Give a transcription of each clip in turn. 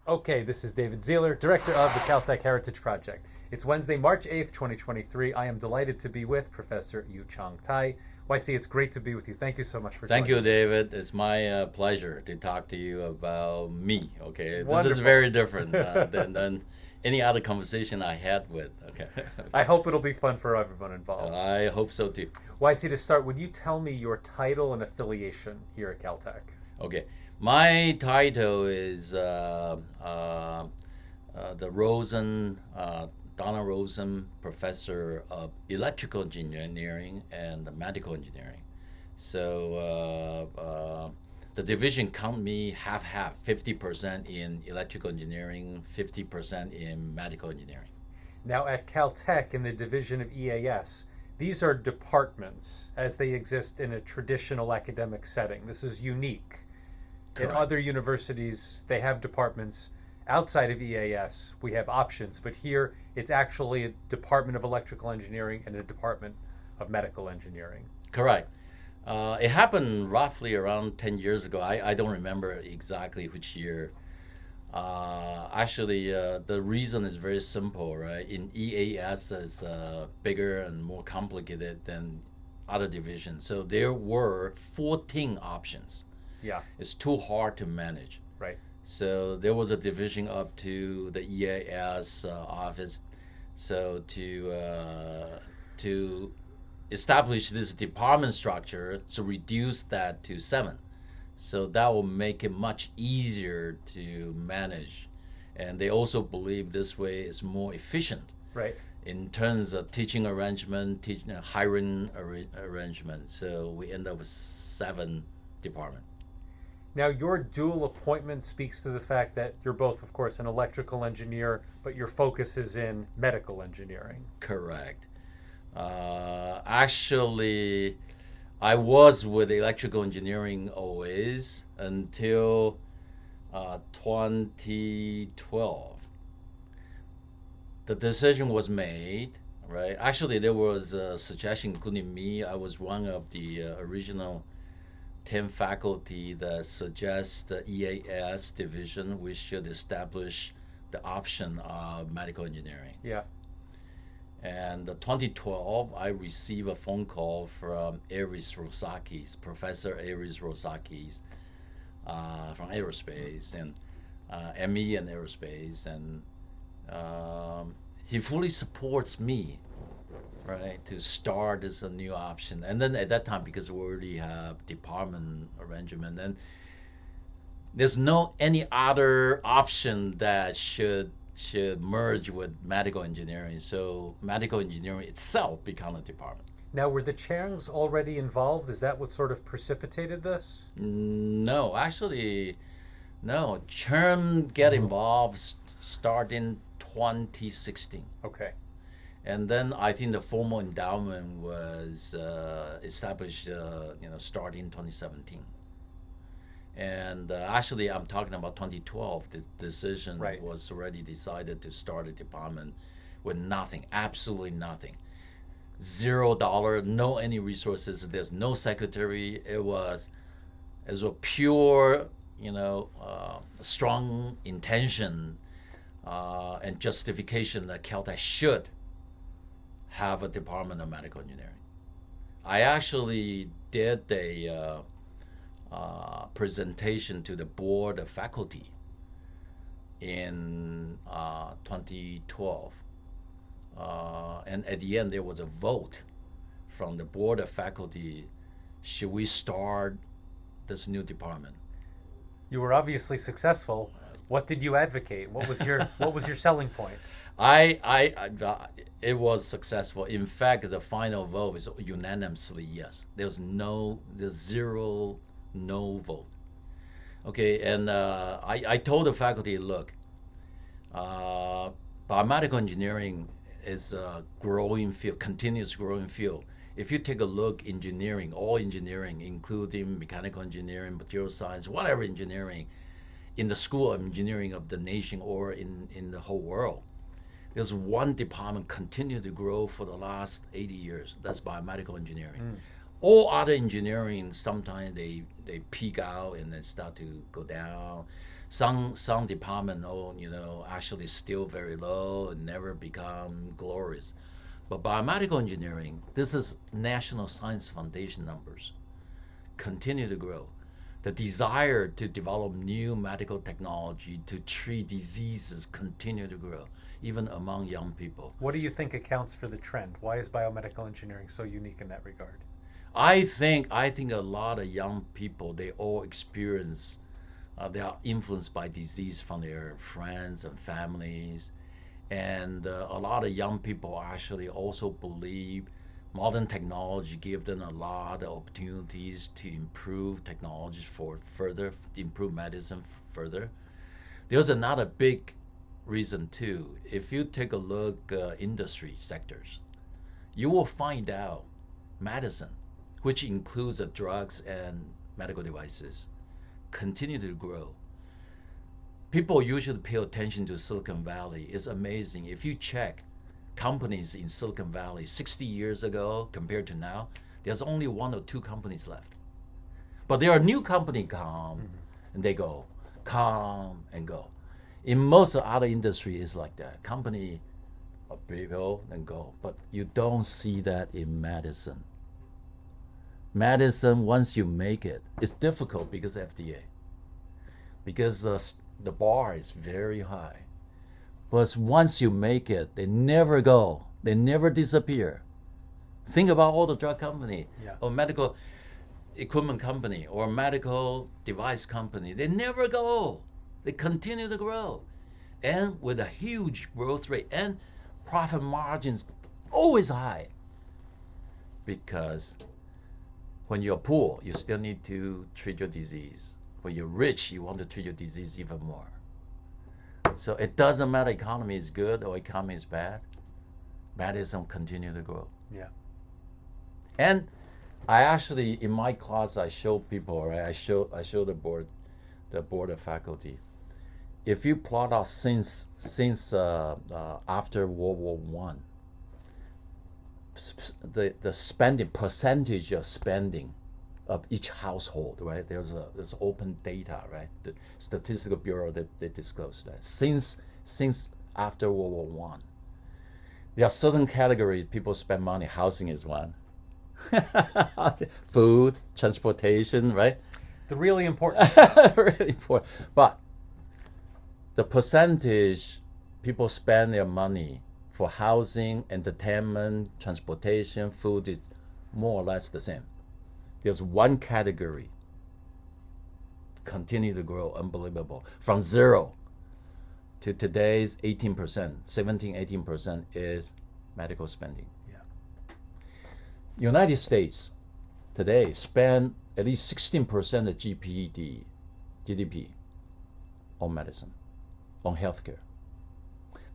Okay, this is David Zierler, Director of the Caltech Heritage Project. It's Wednesday, March 8th, 2023. I am delighted to be with Professor Yu-Chong Tai. YC, it's great to be with you. Thank you so much for Thank joining you, me. David. It's my pleasure to talk to you about me. Okay, this is Wonderful. very different than any other conversation I had with. Okay, I hope it'll be fun for everyone involved. I hope so too. YC, to start, would you tell me your title and affiliation here at Caltech? Okay, my title is the Rosen, Donald Rosen Professor of Electrical Engineering and Medical Engineering. So the division count me half-half, 50% in electrical engineering, 50% in medical engineering. Now, at Caltech, in the division of EAS, these are departments as they exist in a traditional academic setting. This is unique. In Correct. other universities, they have departments outside of EAS. We have options, but here it's actually a department of electrical engineering and a department of medical engineering. Correct. It happened roughly around 10 years ago. I don't remember exactly which year. The reason is very simple, right? In EAS, is bigger and more complicated than other divisions. So there were 14 options. Yeah, It's too hard to manage. right. So there was a division up to the EAS office. So to establish this department structure, to reduce that to seven. So that will make it much easier to manage. And they also believe this way is more efficient Right. in terms of teaching arrangement, hiring arrangement. So we end up with seven departments. Now, your dual appointment speaks to the fact that you're both, of course, an electrical engineer, but your focus is in medical engineering. Correct. Actually, I was with electrical engineering always until 2012. The decision was made, right? Actually, there was a suggestion, including me. I was one of the original 10 faculty that suggest the EAS division we should establish the option of medical engineering. Yeah. And 2012, I received a phone call from Aries Rosakis, Professor Aries Rosakis, from aerospace and ME and aerospace, and he fully supports me, right, to start as a new option. And then at that time, because we already have department arrangement, and there's no any other option that should merge with medical engineering. So medical engineering itself become a department. Now, were the Changs already involved? Is that what sort of precipitated this? No, actually, no. Churn get involved starting 2016. Okay. And then I think the formal endowment was established, starting 2017. And actually, I'm talking about 2012. The decision Right. was already decided to start a department with nothing, absolutely nothing, $0, no any resources. There's no secretary. It was a pure, strong intention and justification that Caltech should have a department of medical engineering. I actually did a presentation to the board of faculty in 2012. And at the end, there was a vote from the board of faculty. Should we start this new department? You were obviously successful. What did you advocate? What was your selling point? It was successful. In fact, the final vote is unanimously yes. There's zero no vote. Okay, and I told the faculty, look, biomedical engineering is a growing field, continuous growing field. If you take a look, all engineering, including mechanical engineering, material science, whatever engineering, in the school of engineering of the nation or in the whole world, there's one department continue to grow for the last 80 years. That's biomedical engineering. All other engineering, sometimes they peak out and then start to go down. Some department, actually still very low and never become glorious. But biomedical engineering, this is National Science Foundation numbers, continue to grow. The desire to develop new medical technology to treat diseases continue to grow, even among young people. What do you think accounts for the trend? Why is biomedical engineering so unique in that regard? I think a lot of young people, they all experience, they are influenced by disease from their friends and families, and a lot of young people actually also believe modern technology give them a lot of opportunities to improve technology for further improve medicine further. There's another big reason too. If you take a look industry sectors, you will find out medicine, which includes the drugs and medical devices, continue to grow. People usually pay attention to Silicon Valley. It's amazing. If you check companies in Silicon Valley 60 years ago compared to now, there's only one or two companies left. But there are new companies come and they go, come and go. In most other industry, it's like that. Company of people and go. But you don't see that in medicine. Medicine, once you make it, it's difficult because FDA. Because the bar is very high. But once you make it, they never go. They never disappear. Think about all the drug company or medical equipment company or medical device company. They never go. They continue to grow. And with a huge growth rate and profit margins always high. Because when you're poor, you still need to treat your disease. When you're rich, you want to treat your disease even more. So it doesn't matter economy is good or economy is bad. Medicine continue to grow. Yeah. And I actually, in my class, I show people, right? I show the board of faculty. If you plot out since after World War One, the spending percentage of spending of each household, right? There's open data, right? The Statistical Bureau they disclose that since after World War One, there are certain categories people spend money. Housing is one. Food, transportation, right? The really important. Really important. But the percentage people spend their money for housing, entertainment, transportation, food is more or less the same. There's one category continue to grow, unbelievable. From zero to today's 18%, 17, 18% is medical spending. Yeah. United States today spend at least 16% of GDP on medicine, on healthcare.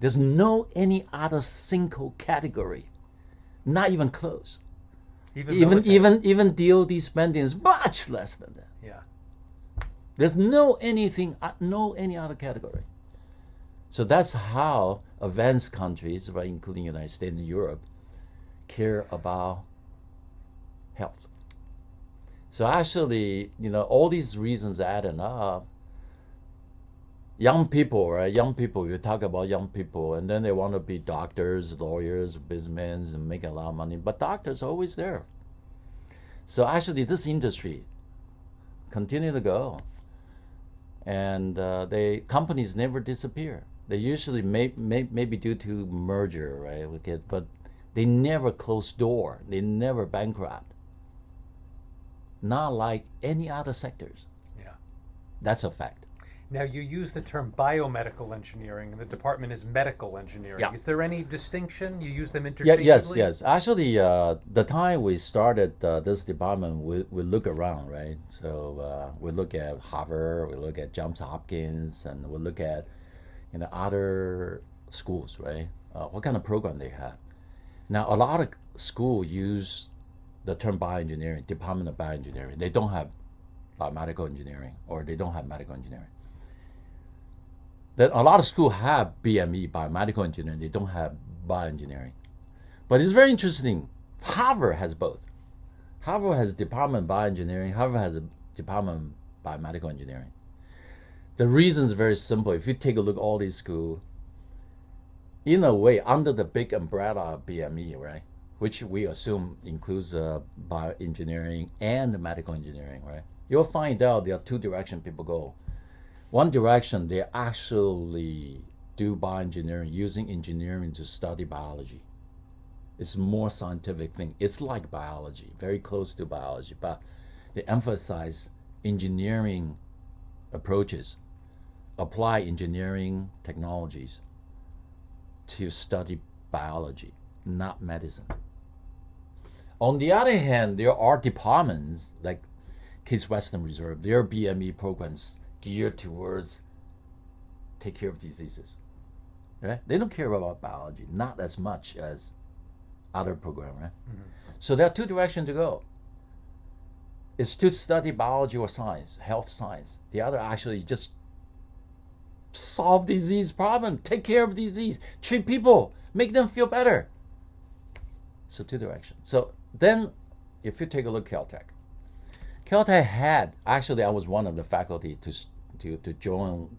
There's no any other single category, not even close. Even DoD spending is much less than that. Yeah. There's no any other category. So that's how advanced countries, right, including United States and Europe, care about health. So actually, all these reasons adding up. Young people, right? You talk about young people, and then they want to be doctors, lawyers, businessmen, and make a lot of money. But doctors are always there. So actually, this industry continue to go, and companies never disappear. They usually maybe due to merger, right? But they never close door. They never bankrupt. Not like any other sectors. Yeah. That's a fact. Now, you use the term biomedical engineering, and the department is medical engineering. Yeah. Is there any distinction? You use them interchangeably? Yes. Actually, the time we started this department, we look around, right? So we look at Harvard, we look at Johns Hopkins, and we look at other schools, right? What kind of program they have. Now, a lot of schools use the term bioengineering, Department of Bioengineering. They don't have biomedical engineering, or they don't have medical engineering. That a lot of schools have BME, biomedical engineering. They don't have bioengineering. But it's very interesting. Harvard has both. Harvard has a department of bioengineering. Harvard has a department of biomedical engineering. The reason is very simple. If you take a look at all these schools, in a way, under the big umbrella of BME, right, which we assume includes bioengineering and medical engineering, right, you'll find out there are two directions people go. One direction, they actually do bioengineering using engineering to study biology. It's more scientific thing. It's like biology, very close to biology, but they emphasize engineering approaches, apply engineering technologies to study biology, not medicine. On the other hand, there are departments like Case Western Reserve, their BME programs geared towards take care of diseases. Right? They don't care about biology, not as much as other programs, right? Mm-hmm. So there are two directions to go. It's to study biology or science, health science. The other actually just solve disease problem, take care of disease, treat people, make them feel better. So two directions. So then if you take a look at Caltech had, actually I was one of the faculty to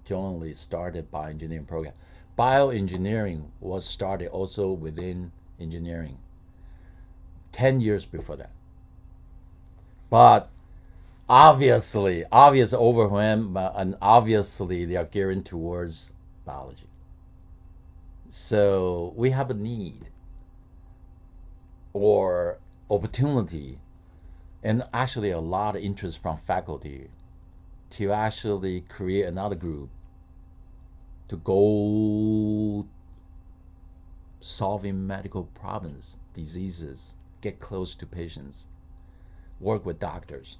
jointly started bioengineering program. Bioengineering was started also within engineering 10 years before that. But obvious overwhelm, and obviously they are gearing towards biology. So we have a need or opportunity and actually a lot of interest from faculty to actually create another group to go solving medical problems, diseases, get close to patients, work with doctors.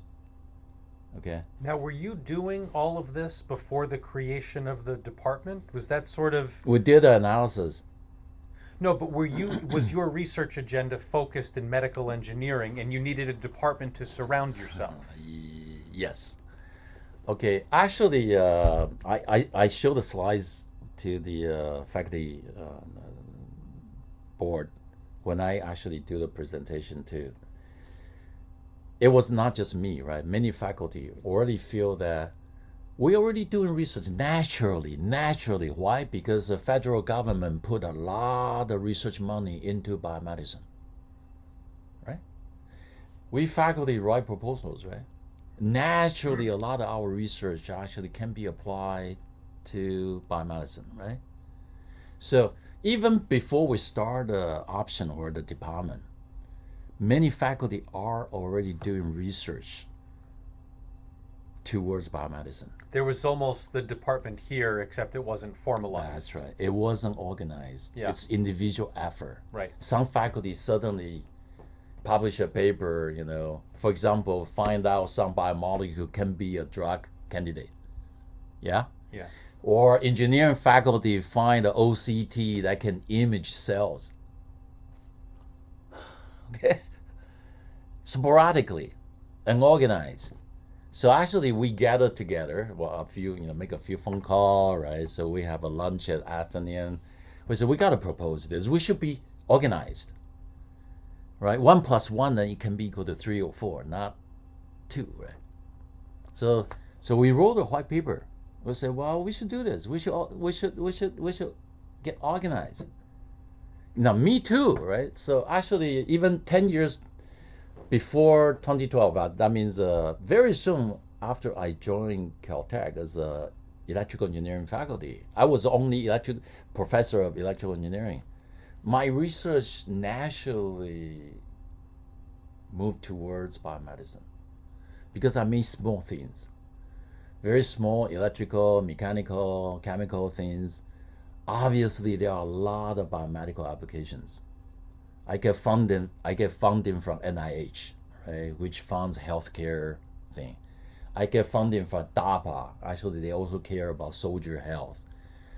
Okay. Now, were you doing all of this before the creation of the department? Was that sort of... We did an analysis. No, but was your research agenda focused in medical engineering and you needed a department to surround yourself? Yes. Okay, actually, I showed the slides to the faculty board when I actually do the presentation too. It was not just me, right? Many faculty already feel that we're already doing research naturally. Why? Because the federal government put a lot of research money into biomedicine, right? We faculty write proposals, right? Naturally, a lot of our research actually can be applied to biomedicine, right? So even before we start the option or the department, many faculty are already doing research towards biomedicine. There was almost the department here, except it wasn't formalized. That's right. It wasn't organized. Yeah. It's individual effort. Right. Some faculty suddenly publish a paper, for example, find out some biomolecule can be a drug candidate. Yeah? Yeah. Or engineering faculty find an OCT that can image cells. Okay? Sporadically, unorganized. So actually, we gather together. Well, make a few phone calls, right? So we have a lunch at afternoon. We said we got to propose this. We should be organized, right? 1 + 1, then it can be equal to 3 or 4, not 2, right? So we wrote a white paper. We said, well, we should do this. We should get organized. Now, me too, right? So actually, even 10 years before 2012, that means very soon after I joined Caltech as a electrical engineering faculty, I was the only professor of electrical engineering. My research naturally moved towards biomedicine because I made small things, very small electrical, mechanical, chemical things. Obviously, there are a lot of biomedical applications. I get funding from NIH, right, which funds healthcare thing. I get funding from DARPA. Actually, they also care about soldier health.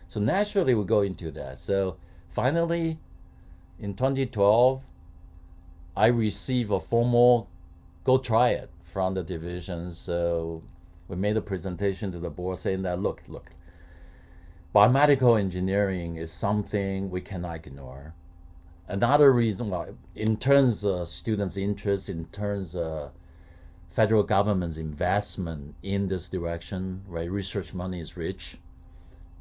So naturally, we go into that. So finally, in 2012, I received a formal go try it from the division. So we made a presentation to the board saying that, look, biomedical engineering is something we cannot ignore. Another reason why, in terms of students' interest, in terms of federal government's investment in this direction, right? Research money is rich.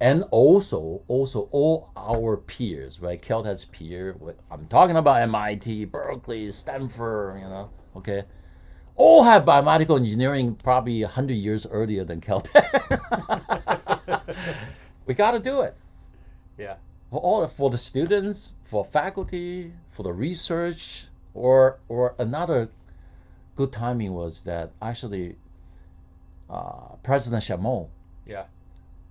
And also all our peers, right? Caltech's peer, I'm talking about MIT, Berkeley, Stanford, okay? All have biomedical engineering probably 100 years earlier than Caltech. We got to do it. Yeah. For the students, for faculty, for the research, or another good timing was that actually President Chamot Yeah.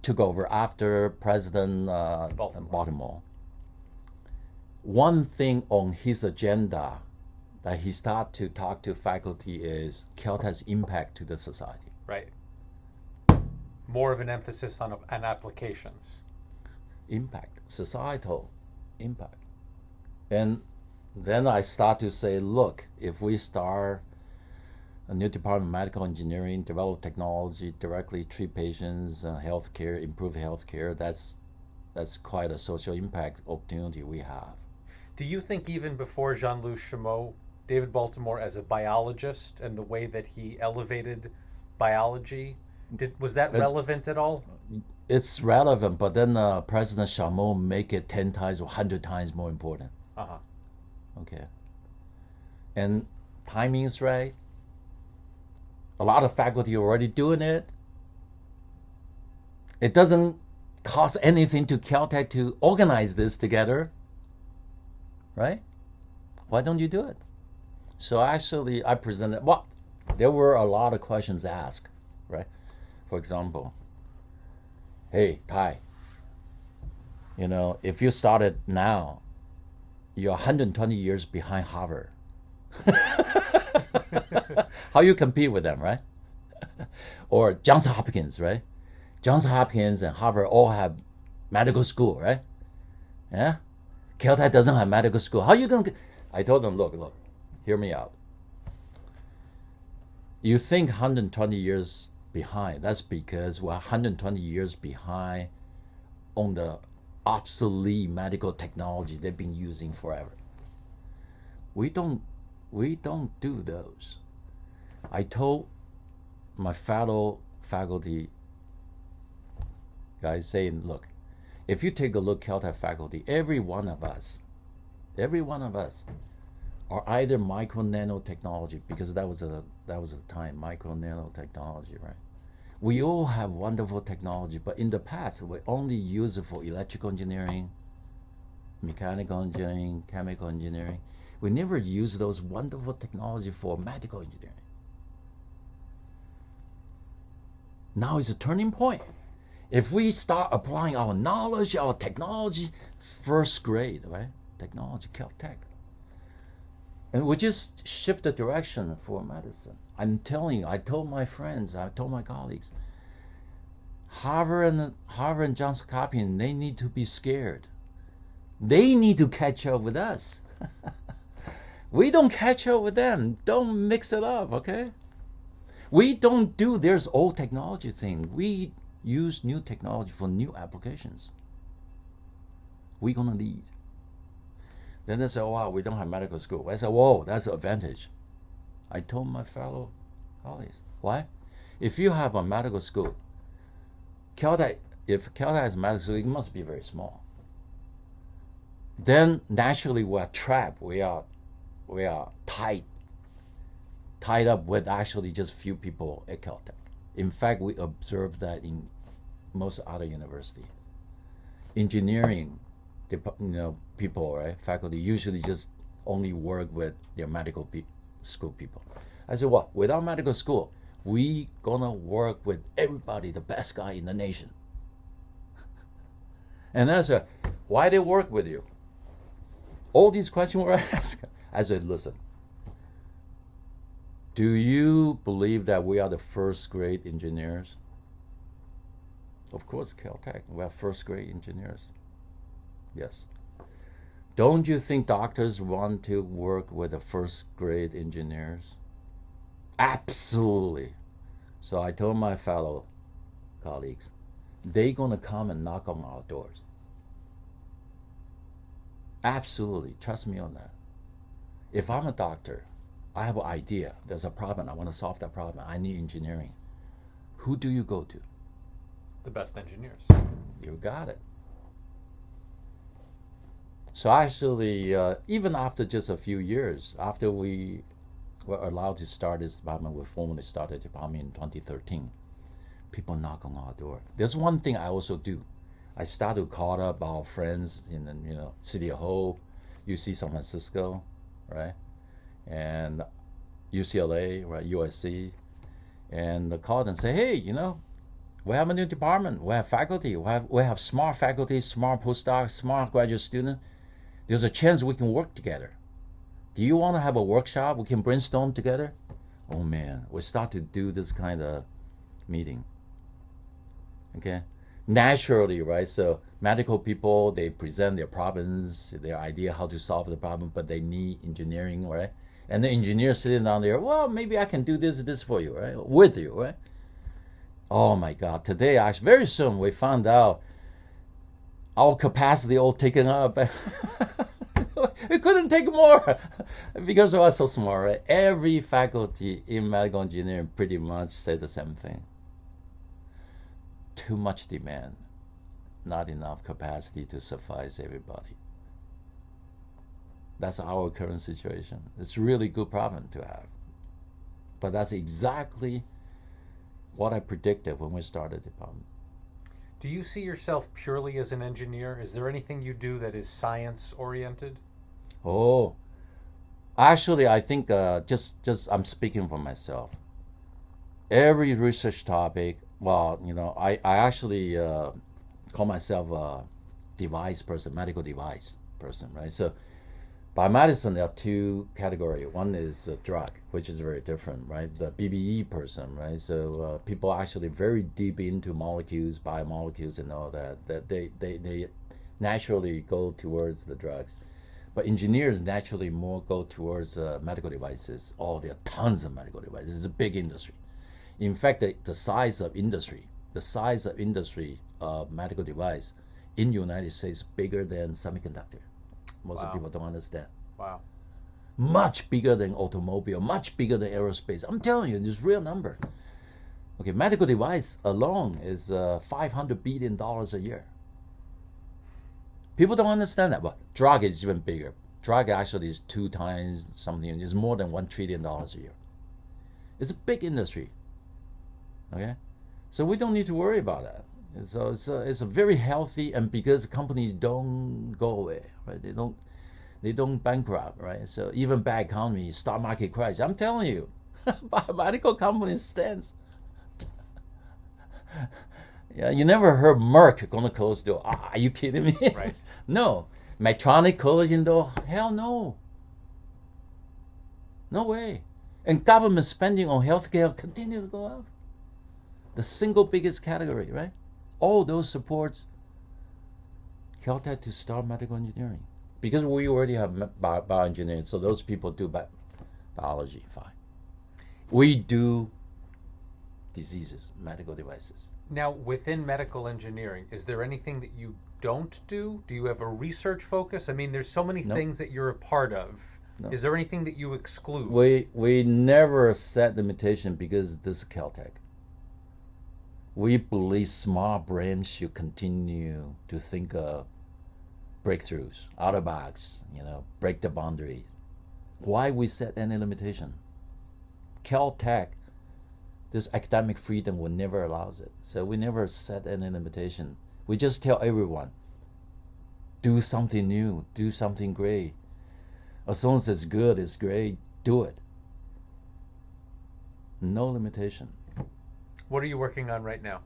took over after President Baltimore. One thing on his agenda that he started to talk to faculty is Caltech's impact to the society. Right. More of an emphasis on applications. Impact, societal impact. And then I start to say, look, if we start a new department of medical engineering, develop technology, directly treat patients, healthcare, improve healthcare, that's quite a social impact opportunity we have. Do you think even before Jean-Louis Chamot, David Baltimore as a biologist and the way that he elevated biology, was that relevant at all? It's relevant, but then President Chamot make it 10 times or 100 times more important. Uh-huh. Okay. And timing is right. A lot of faculty are already doing it. It doesn't cost anything to Caltech to organize this together, right? Why don't you do it? So actually, I presented, there were a lot of questions asked, right? For example, hey, Ty, if you started now, you're 120 years behind Harvard. How you compete with them, right? Or Johns Hopkins, right? Johns Hopkins and Harvard all have medical school, right? Yeah? Caltech doesn't have medical school. How you going to... I told them, look, hear me out. You think 120 years behind. That's because we're 120 years behind on the obsolete medical technology they've been using forever. We don't do those. I told my fellow faculty guys saying, look, if you take a look at Caltech faculty, every one of us are either micro nanotechnology, because that was the time, micro nanotechnology, right? We all have wonderful technology, but in the past we only use it for electrical engineering, mechanical engineering, chemical engineering. We never use those wonderful technology for medical engineering. Now is a turning point. If we start applying our knowledge, our technology, first grade, right? Technology, Caltech. And we just shift the direction for medicine. I'm telling you, I told my friends, I told my colleagues, Harvard and Johns Hopkins, they need to be scared. They need to catch up with us. We don't catch up with them. Don't mix it up, okay? We don't do there's old technology thing. We use new technology for new applications. We're gonna lead. Then they say, oh, wow, we don't have medical school. I said, whoa, that's an advantage. I told my fellow colleagues, why? If you have a medical school, if Caltech has a medical school, it must be very small. Then naturally we're trapped. We are tied up with actually just few people at Caltech. In fact, we observe that in most other universities. Engineering, people, right, faculty usually just only work with their medical school people. I said, well, without medical school, we gonna work with everybody, the best guy in the nation. And I said, why they work with you? All these questions were asked. I said, listen, do you believe that we are the first grade engineers? Of course, Caltech, we are first grade engineers. Yes. Don't you think doctors want to work with the first grade engineers? Absolutely. So I told my fellow colleagues, they're going to come and knock on our doors. Absolutely. Trust me on that. If I'm a doctor, I have an idea. There's a problem. I want to solve that problem. I need engineering. Who do you go to? The best engineers. You got it. So actually, even after just a few years, after we were allowed to start this department, we formally started the department in 2013. People knock on our door. There's one thing I also do. I start to call up our friends in the City Hall, UC San Francisco, right, and UCLA, right, USC, and call them and say, hey, we have a new department. We have faculty. We have smart faculty, smart postdocs, smart graduate students. There's a chance we can work together. Do you want to have a workshop? We can brainstorm together. Oh man, we start to do this kind of meeting. Okay, naturally, right? So medical people, they present their problems, their idea how to solve the problem, but they need engineering, right? And the engineer sitting down there, well, maybe I can do this for you, right? With you, right? Oh my God! Today, actually, very soon, we found out our capacity all taken up. We couldn't take more because we are so smart, right? Every faculty in medical engineering pretty much say the same thing. Too much demand, not enough capacity to suffice everybody. That's our current situation. It's a really good problem to have. But that's exactly what I predicted when we started the department. Do you see yourself purely as an engineer? Is there anything you do that is science oriented? Oh, actually, I think just I'm speaking for myself. Every research topic, well, I actually call myself a device person, medical device person, right? So biomedicine, there are two categories. One is drug, which is very different, right? The BBE person, right? So people are actually very deep into molecules, biomolecules, and all that. That they naturally go towards the drugs. But engineers naturally more go towards medical devices. Oh, there are tons of medical devices. It's a big industry. In fact, the size of industry of medical device in the United States bigger than semiconductor. Most Wow. people don't understand. Wow. Much bigger than automobile, much bigger than aerospace. I'm telling you, this real number. Okay, medical device alone is $500 billion a year. People don't understand that, but drug is even bigger. Drug actually is 2 times something. It's more than $1 trillion a year. It's a big industry. Okay, so we don't need to worry about that. So it's a very healthy, and because companies don't go away, right? They don't bankrupt, right? So even bad economy, stock market crash. I'm telling you, biomedical companies stands. Yeah, you never heard Merck gonna close the door. Are you kidding me? Right. No. Medtronic closing door? Hell no. No way. And government spending on healthcare continue to go up. The single biggest category, right? All those supports Caltech to start medical engineering. Because we already have bioengineering, so those people do biology, fine. We do diseases, medical devices. Now, within medical engineering, is there anything that you don't do? Do you have a research focus? I mean, there's so many Nope. things that you're a part of. No. Is there anything that you exclude? We never set limitation because this is Caltech. We believe smart brains should continue to think of breakthroughs, out of box, break the boundaries. Why we set any limitation? Caltech, this academic freedom will never allows it. So we never set any limitation. We just tell everyone, do something new, do something great. As long as it's good, it's great, do it. No limitation. What are you working on right now?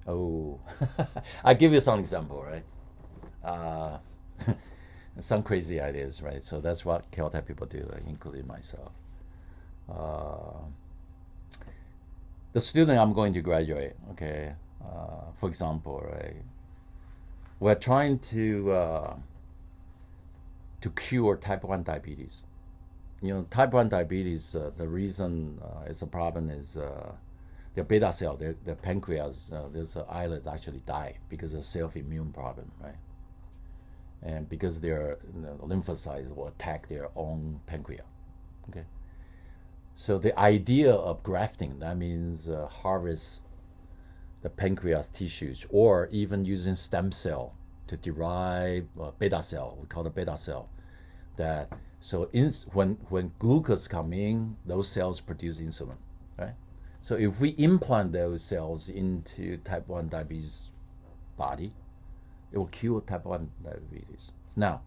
Oh, I'll give you some example, right? Some crazy ideas, right? So that's what Caltech people do, including myself. The student I'm going to graduate, okay, for example, right? We're trying to cure type 1 diabetes. Type 1 diabetes, the reason it's a problem is their beta cell, their pancreas, there's an islet actually die because of self-immune problem, right? And because their lymphocytes will attack their own pancreas, okay? So the idea of grafting, that means harvest the pancreas tissues, or even using stem cell to derive beta cell. We call it beta cell. That so when glucose come in, those cells produce insulin, right? So if we implant those cells into type 1 diabetes body, it will cure type 1 diabetes. Now,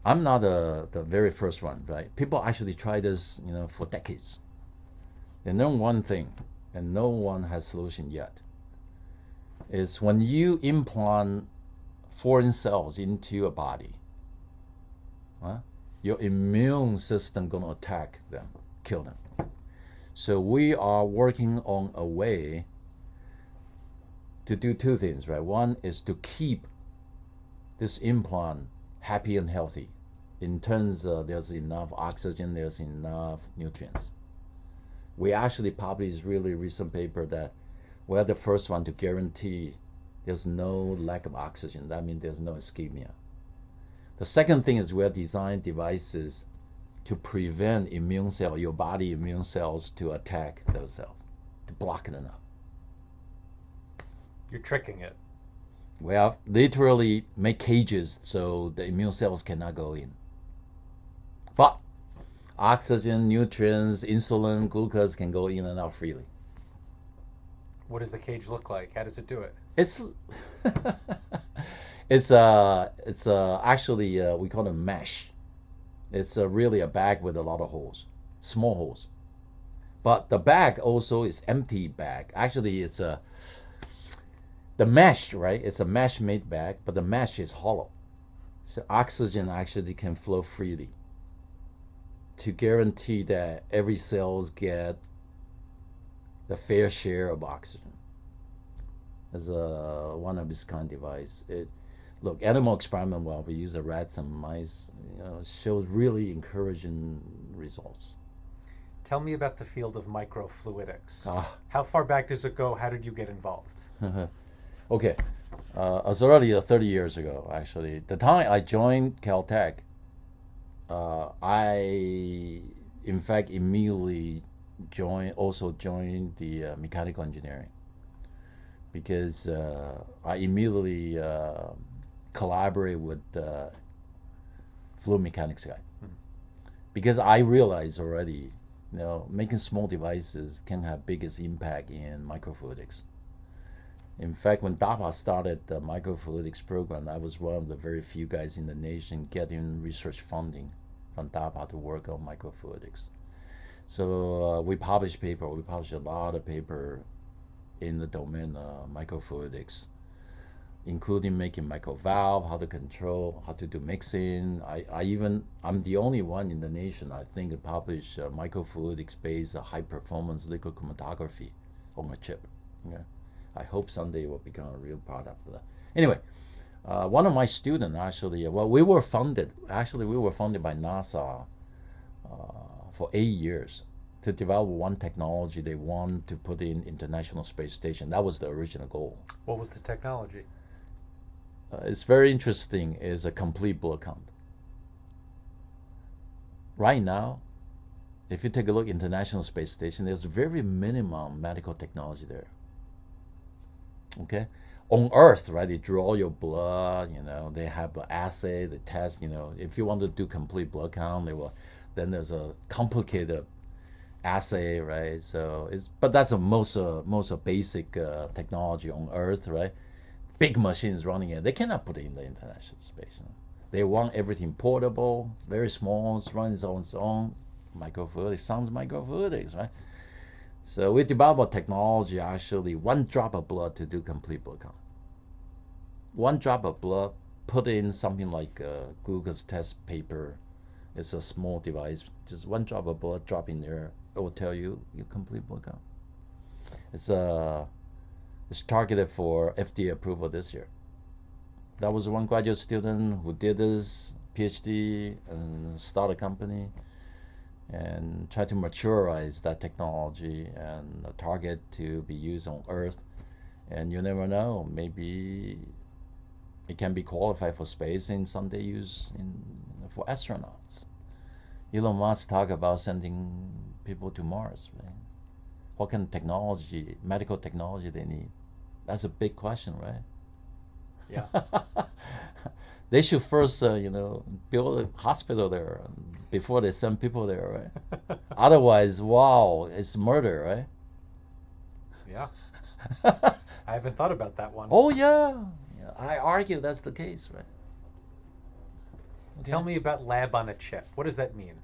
I'm not the very first one, right? People actually try this, for decades. They know one thing, and no one has solution yet. Is when you implant foreign cells into a body, your immune system gonna attack them, kill them. So we are working on a way to do two things, right? One is to keep this implant happy and healthy in terms of there's enough oxygen, there's enough nutrients. We actually published really recent paper that we're the first one to guarantee there's no lack of oxygen. That means there's no ischemia. The second thing is we're designing devices to prevent your body immune cells to attack those cells, to block them up. You're tricking it. We have literally make cages so the immune cells cannot go in. But oxygen, nutrients, insulin, glucose can go in and out freely. What does the cage look like? How does it do it? It's actually we call it mesh. It's really a bag with a lot of holes, small holes. But the bag also is empty bag. Actually, it's the mesh, right? It's a mesh made bag, but the mesh is hollow. So oxygen actually can flow freely to guarantee that every cells get the fair share of oxygen. As a one of its kind device. Look, animal experiment while we use the rats and mice, shows really encouraging results. Tell me about the field of microfluidics. Ah. How far back does it go? How did you get involved? Okay, it's already 30 years ago, actually. The time I joined Caltech, I, in fact, immediately joined the mechanical engineering, because I immediately collaborate with the fluid mechanics guy, because I realized already, making small devices can have biggest impact in microfluidics. In fact, when DARPA started the microfluidics program, I was one of the very few guys in the nation getting research funding from DARPA to work on microfluidics. So we published a lot of paper in the domain of microfluidics, including making microvalve, how to control, how to do mixing. I'm the only one in the nation, I think, to publish microfluidics-based high performance liquid chromatography on a chip. Okay? I hope someday it will become a real product for that. Anyway, one of my students actually, we were funded by NASA for 8 years to develop one technology they want to put in International Space Station. That was the original goal. What was the technology? It's very interesting. It's a complete blood count. Right now, if you take a look at International Space Station, there's very minimum medical technology there. Okay, on Earth, right? They draw your blood. They have an assay, they test. If you want to do complete blood count, then there's a complicated assay, right? But that's the most basic technology on Earth, right? Big machines running it. They cannot put it in the International Space. They want everything portable, very small, runs on its own. Microfluidics sounds microfluidics, right? So we developed a technology, actually, one drop of blood to do complete blood count. One drop of blood, put in something like a glucose test paper. It's a small device. Just one drop of blood, drop in there. It will tell you your complete blood count. It's targeted for FDA approval this year. That was one graduate student who did this PhD and start a company and try to maturize that technology and target to be used on Earth. And you never know, maybe it can be qualified for space and someday used for astronauts. Elon Musk talk about sending people to Mars, right? What kind of technology, medical technology they need? That's a big question, right? Yeah. They should first, build a hospital there before they send people there, right? Otherwise, wow, it's murder, Yeah. right? I haven't thought about that one. Oh yeah. Yeah, I argue that's the case, right? Tell Okay. me about lab on a chip. What does that mean?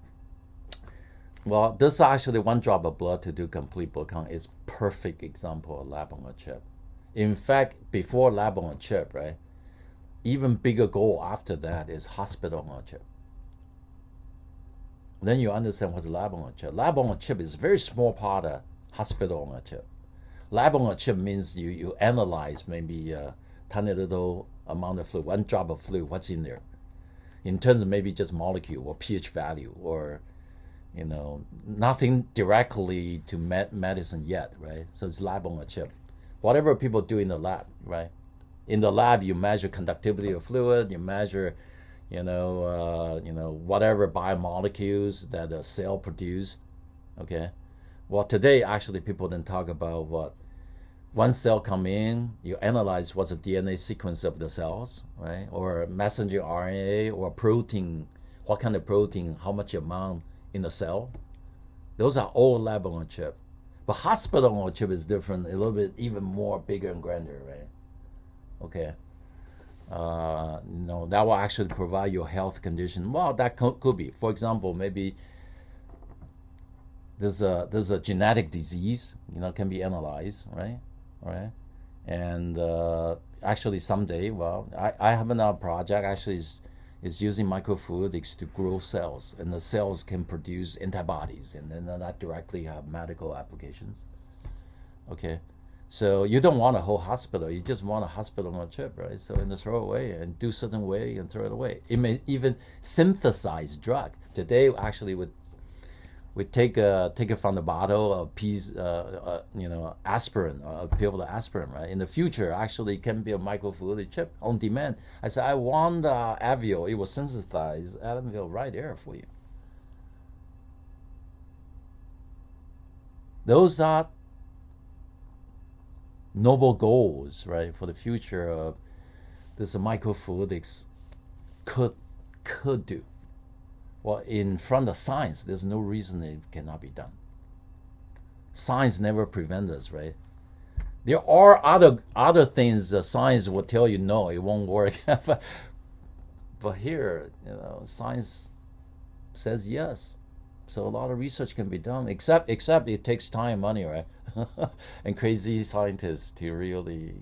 Well, this actually one drop of blood to do complete blood count is perfect example of lab on a chip. In fact, before lab on a chip, right? Even bigger goal after that is hospital on a chip. Then you understand what's lab on a chip. Lab on a chip is a very small part of hospital on a chip. Lab on a chip means you analyze maybe a tiny little amount of fluid, one drop of fluid, what's in there, in terms of maybe just molecule or pH value or nothing directly to medicine yet, right? So it's lab on a chip. Whatever people do in the lab, right? In the lab, you measure conductivity of fluid, you measure, whatever biomolecules that a cell produced. Okay. Well, today actually people then talk about what one cell come in, you analyze what's the DNA sequence of the cells, right? Or messenger RNA or protein, what kind of protein, how much amount in the cell. Those are all lab on a chip. But hospital on a chip is different, a little bit even more bigger and grander, right? Okay. That will actually provide your health condition. Well, that could be. For example, maybe there's a genetic disease, can be analyzed, right? Right. And actually someday, well, I have another project actually is using microfluidics to grow cells, and the cells can produce antibodies, and then that directly have medical applications. Okay. So you don't want a whole hospital. You just want a hospital on a chip, right? So and throw it away and do certain way and throw it away. It may even synthesize drug. Today, actually, we take it from the bottle of piece, aspirin, a pill of aspirin, right? In the future, actually, it can be a microfluidic chip on demand. I said, I want Avio. It will synthesize Advil right there for you. Those are noble goals, right, for the future of this microfluidics could do. Well, in front of science, there's no reason it cannot be done. Science never prevents us, right? There are other things that science will tell you no, it won't work. But here, science says yes. So a lot of research can be done, except it takes time, money, right? And crazy scientists to really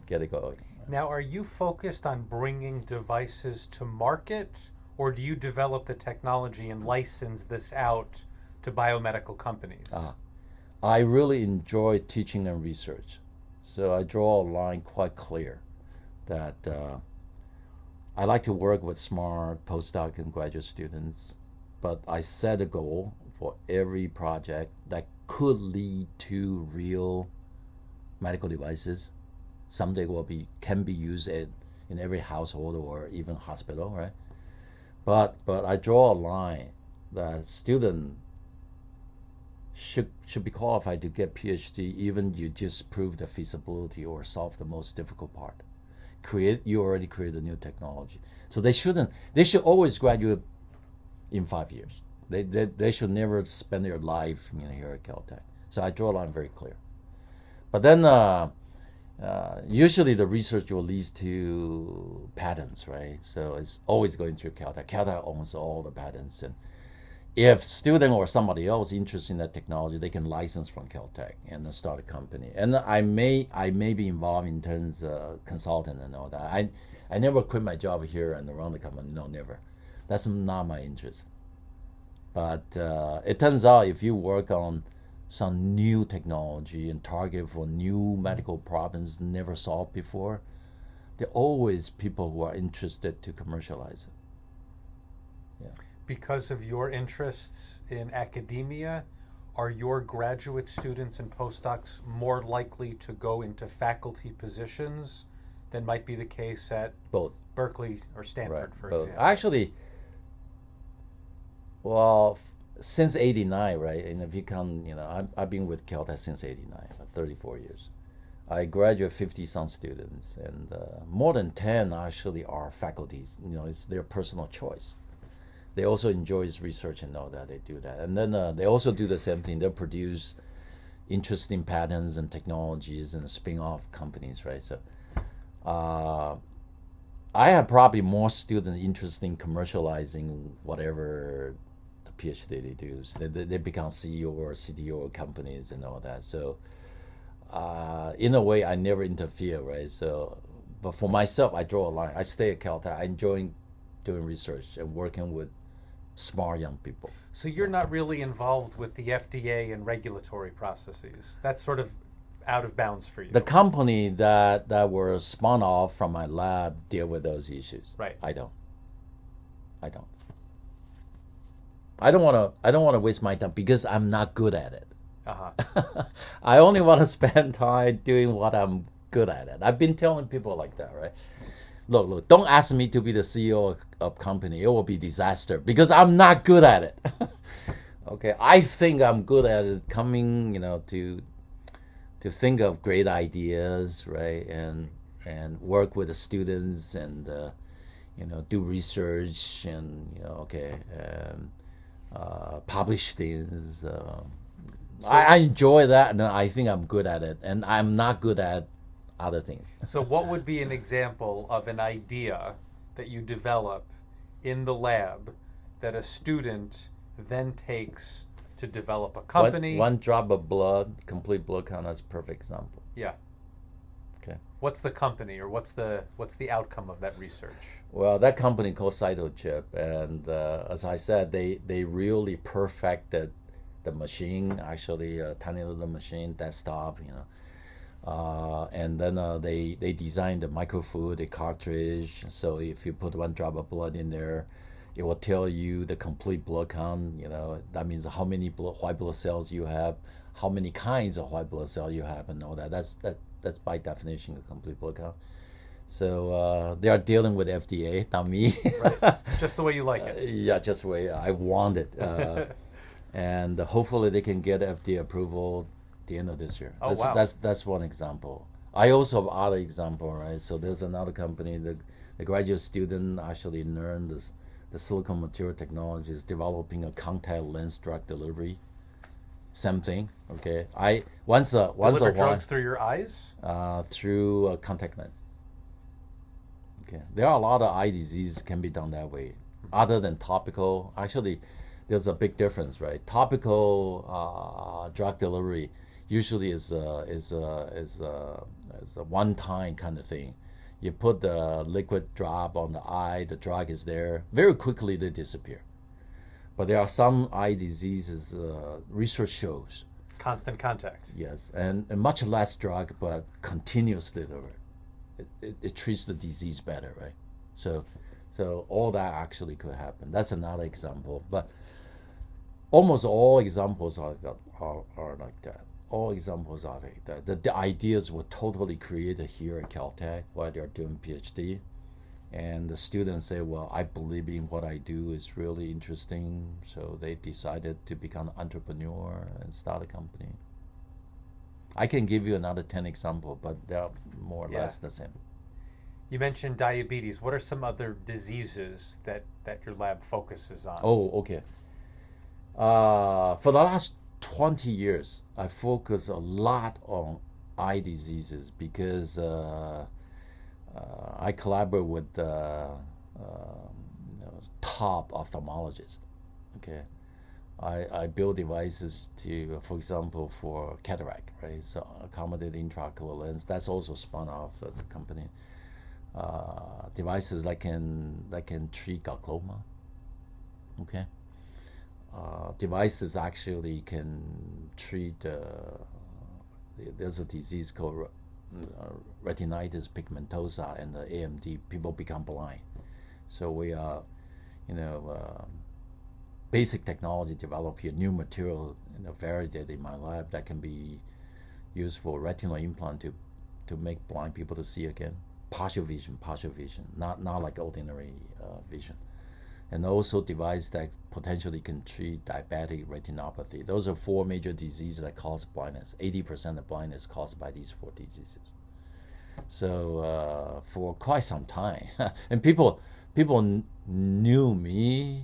get it going. Now, are you focused on bringing devices to market, or do you develop the technology and license this out to biomedical companies? I really enjoy teaching and research. So I draw a line quite clear that I like to work with smart postdoc and graduate students, but I set a goal for every project that could lead to real medical devices. Someday can be used in every household or even hospital, right? But I draw a line that student should be qualified to get PhD even you just prove the feasibility or solve the most difficult part. You already create a new technology. So they should always graduate in 5 years. They should never spend their life here at Caltech. So I draw a line very clear. But then usually the research will lead to patents, right? So it's always going through Caltech. Caltech owns all the patents, and if student or somebody else interested in that technology, they can license from Caltech and then start a company. And I may be involved in terms of consultant and all that. I never quit my job here and run the company. No, never. That's not my interest. But it turns out if you work on some new technology and target for new medical problems never solved before, there are always people who are interested to commercialize it. Yeah. Because of your interests in academia, are your graduate students and postdocs more likely to go into faculty positions than might be the case at Both. Berkeley or Stanford, Right. for Both. example? Actually, Well, since '89, right? And if you come, I've been with Caltech since '89, 34 years. I graduate 50 some students, and more than 10 actually are faculties. It's their personal choice. They also enjoy research and all that. They do that, and then they also do the same thing. They produce interesting patents and technologies and spin-off companies, right? So uh, I have probably more students interested in commercializing whatever the PhD they do. So they become CEO or CTO of companies and all that. So in a way, I never interfere, right? So, but for myself, I draw a line. I stay at Caltech. I enjoy doing research and working with smart young people. So you're not really involved with the FDA and regulatory processes. That's sort of out of bounds for you. The company that were spun off from my lab deal with those issues. Right. I don't. I don't want to. I don't want to waste my time because I'm not good at it. Uh-huh. I only want to spend time doing what I'm good at it. I've been telling people like that, right? Look, don't ask me to be the CEO of company. It will be disaster because I'm not good at it. Okay, I think I'm good at it coming, to think of great ideas, right? And work with the students and do research and publish things. I enjoy that, and I think I'm good at it, and I'm not good at other things. So what would be an example of an idea that you develop in the lab that a student then takes to develop a company? One drop of blood, complete blood count, that's a perfect example. Yeah. Okay. What's the company, or what's the outcome of that research? Well, that company called Cytochip, and as I said, they really perfected the machine, actually a tiny little machine, desktop, and then they designed the microfluid, the cartridge. So if you put one drop of blood in there, it will tell you the complete blood count. That means how many white blood cells you have, how many kinds of white blood cells you have, and all that. That's by definition a complete blood count. So they are dealing with FDA, not me. Right. Just the way you like it. Yeah, just the way I want it. And hopefully they can get FDA approval at the end of this year. Oh, wow. That's one example. I also have other example, right? So there's another company, the graduate student actually learned the silicon material technology is developing a contact lens drug delivery. Same thing, okay? Deliver drugs through your eyes? Through a contact lens. Okay, there are a lot of eye diseases can be done that way, other than topical. Actually, there's a big difference, right? Topical drug delivery usually is a one-time kind of thing. You put the liquid drop on the eye, the drug is there. Very quickly they disappear. But there are some eye diseases, research shows. Constant contact. Yes, and much less drug, but continuously it treats the disease better, right? So all that actually could happen. That's another example. But almost all examples are like that. All examples are like that. The ideas were totally created here at Caltech while they're doing PhD. And the students say, well, I believe in what I do is really interesting. So they decided to become an entrepreneur and start a company. I can give you another 10 examples, but they're more or less the same. You mentioned diabetes. What are some other diseases that your lab focuses on? Oh, okay. For the last 20 years, I focus a lot on eye diseases because I collaborate with top ophthalmologists. Okay, I build devices to, for example, for cataract, right? So accommodated intraocular lens. That's also spun off as a company. Devices that can treat glaucoma. Okay. Devices actually can treat. There's a disease called retinitis pigmentosa and the AMD. People become blind. So we are, basic technology developed here, new material, validated in my lab that can be used for retinal implant to make blind people to see again. Partial vision, not like ordinary vision. and also device that potentially can treat diabetic retinopathy. Those are four major diseases that cause blindness. 80% of blindness caused by these four diseases. So for quite some time, and people knew me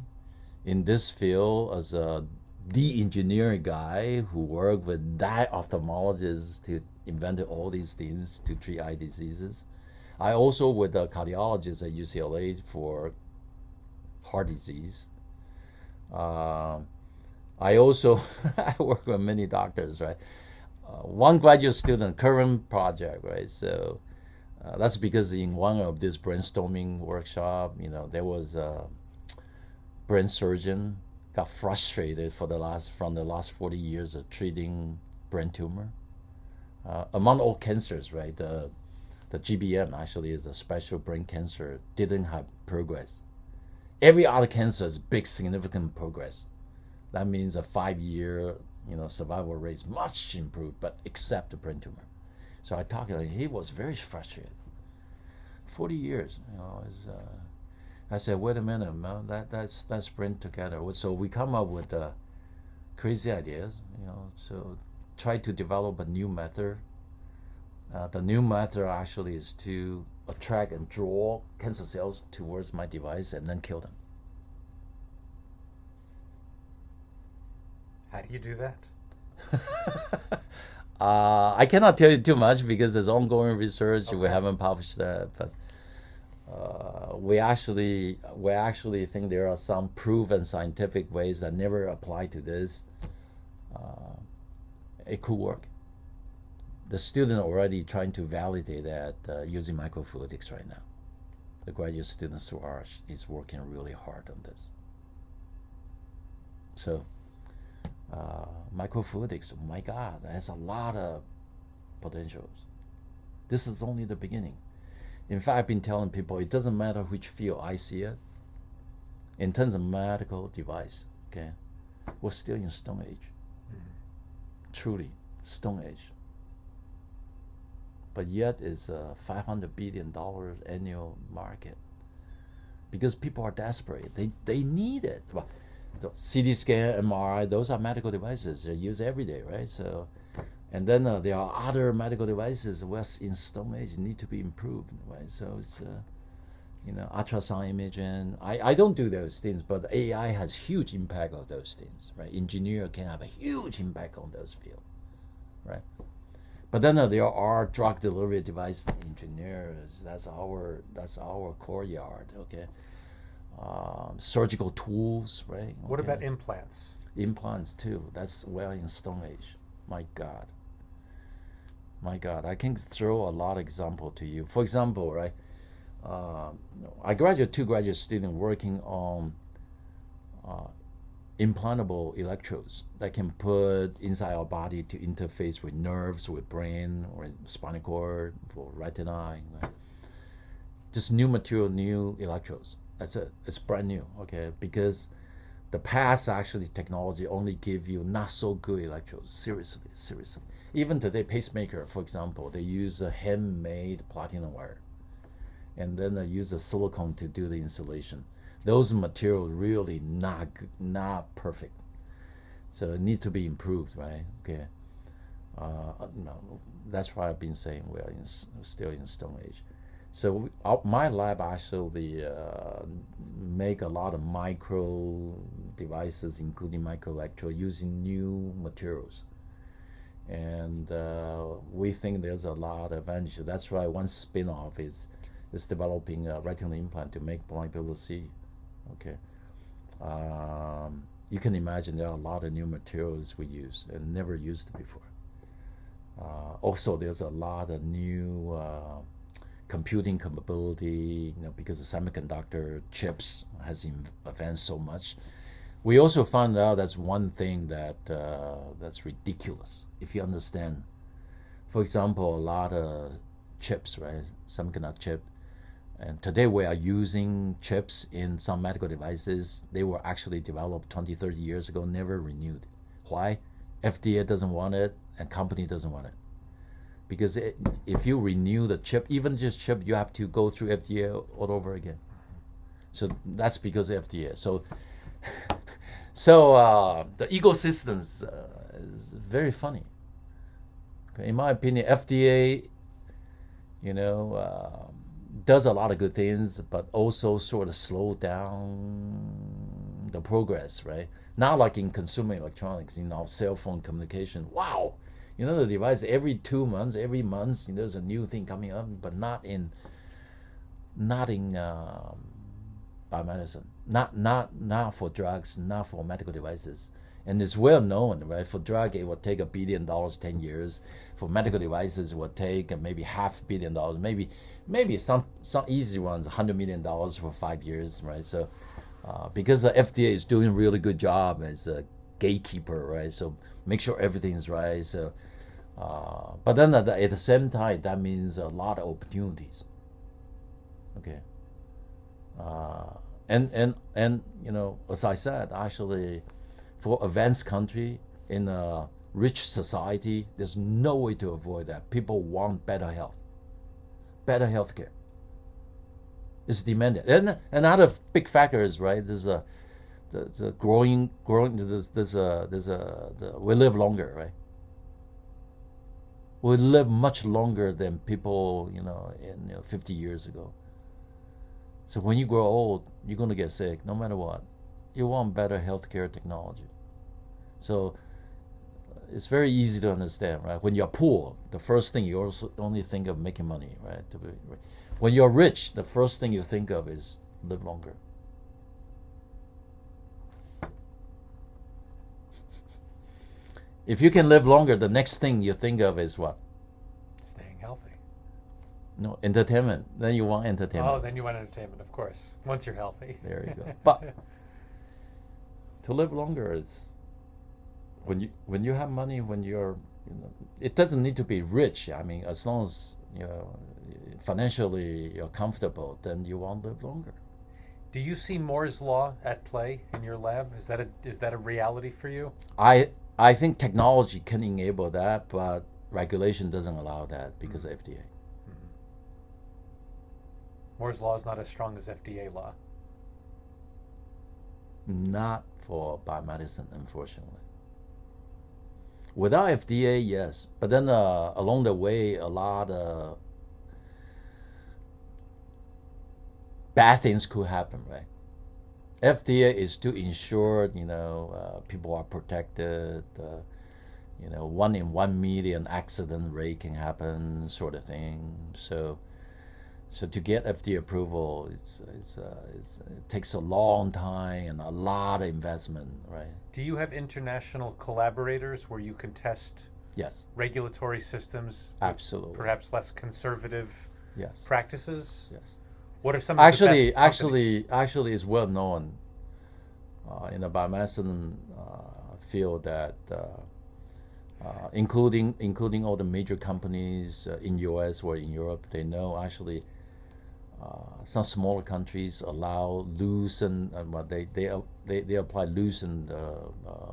in this field as a the engineering guy who worked with that ophthalmologist to invent all these things to treat eye diseases. I also with a cardiologist at UCLA for heart disease. I also I work with many doctors, right? One graduate student, current project, right? So that's because in one of this brainstorming workshop, there was a brain surgeon got frustrated from the last 40 years of treating brain tumor. Among all cancers, right? The GBM actually is a special brain cancer, didn't have progress. Every other cancer is big, significant progress. That means a 5-year, survival rate is much improved, but except the brain tumor. So I talked to him. He was very frustrated. 40 years, I said, wait a minute, man, that's brain together. So we come up with crazy ideas, So try to develop a new method. The new method actually is to attract and draw cancer cells towards my device and then kill them. How do you do that? I cannot tell you too much because there's ongoing research. Okay. We haven't published that, but we actually think there are some proven scientific ways that never apply to this. It could work. The student already trying to validate that using microfluidics right now. The graduate students is working really hard on this. So microfluidics, oh my God, that has a lot of potentials. This is only the beginning. In fact, I've been telling people it doesn't matter which field I see it. In terms of medical device, okay, we're still in Stone Age. Mm-hmm. Truly, Stone Age. But yet it's a $500 billion annual market because people are desperate. They need it. Well, CT scan, MRI, those are medical devices. They're used every day, right? So, and then there are other medical devices which in Stone Age need to be improved, right? So it's ultrasound imaging. I don't do those things, but AI has huge impact on those things, right? Engineer can have a huge impact on those fields, right? But then there are drug delivery device engineers. That's our core yard, okay? Surgical tools, right? Okay. What about implants? Implants too. That's in Stone Age. My God, I can throw a lot of example to you. For example, right? I graduate 2 graduate students working on implantable electrodes that can put inside our body to interface with nerves, with brain, or spinal cord, for retina. Right? Just new material, new electrodes. That's it. It's brand new, okay? Because the past actually technology only give you not so good electrodes. Seriously. Even today, pacemaker, for example, they use a handmade platinum wire, and then they use a silicone to do the insulation. Those materials really not perfect, so it needs to be improved, right? Okay. No, that's why I've been saying we're still in Stone Age. So my lab actually make a lot of micro devices, including microelectrode, using new materials, and we think there's a lot of advantage. That's why one spin-off is developing a retinal implant to make blind people see. Okay. You can imagine there are a lot of new materials we use and never used before. Also, there's a lot of new computing capability, because the semiconductor chips has advanced so much. We also found out that's one thing that's ridiculous. If you understand, for example, a lot of chips, right, semiconductor chip, and today we are using chips in some medical devices. They were actually developed 20, 30 years ago, never renewed. Why? FDA doesn't want it, and company doesn't want it. Because if you renew the chip, even just chip, you have to go through FDA all over again. So that's because of FDA. So the ecosystems is very funny. Okay, in my opinion, FDA, you know, does a lot of good things, but also sort of slow down the progress, right? Not like in consumer electronics, in our cell phone communication. Wow, you know, the device every 2 months, every month, you know, there's a new thing coming up, but not in biomedicine, not for drugs, not for medical devices. And it's well known, right? For drug, it will take $1 billion 10 years. For medical devices, it will take maybe $500 million, maybe some easy ones, $100 million for 5 years, right? So because the FDA is doing a really good job as a gatekeeper, right? So make sure everything's right. So, but then at the same time, that means a lot of opportunities. Okay. And you know, as I said, actually, for advanced country in a rich society, there's no way to avoid that. People want better health care. It's demanded. And another big factor is, right, there's a the growing we live longer, right? We live much longer than people, you know, 50 years ago. So when you grow old, you're going to get sick no matter what. You want better healthcare technology. So it's very easy to understand, right? When you're poor, the first thing you also only think of making money, right? When you're rich, the first thing you think of is live longer. If you can live longer, the next thing you think of is what? Staying healthy. No, entertainment. Then you want entertainment. Oh, then you want entertainment, of course. Once you're healthy. There you go. But to live longer is when you have money, when you're, you know, it doesn't need to be rich. I mean, as long as, you know, financially you're comfortable, then you want to live longer. Do you see Moore's law at play in your lab? Is that a reality for you? I think technology can enable that, but regulation doesn't allow that because of FDA. Moore's law is not as strong as FDA law. Not for biomedicine, unfortunately. Without FDA, yes, but then along the way, a lot of bad things could happen, right? FDA is to ensure, you know, people are protected. You know, 1 in 1 million accident rate can happen, sort of thing. So to get FDA approval, it takes a long time and a lot of investment, right? Do you have international collaborators where you can test Yes. regulatory systems with Absolutely. perhaps less conservative Yes. practices? Yes. What are some of the best Actually, it's well known in the biomedicine field that including all the major companies in U.S. or in Europe, they know actually some smaller countries allow loosen, they apply loosened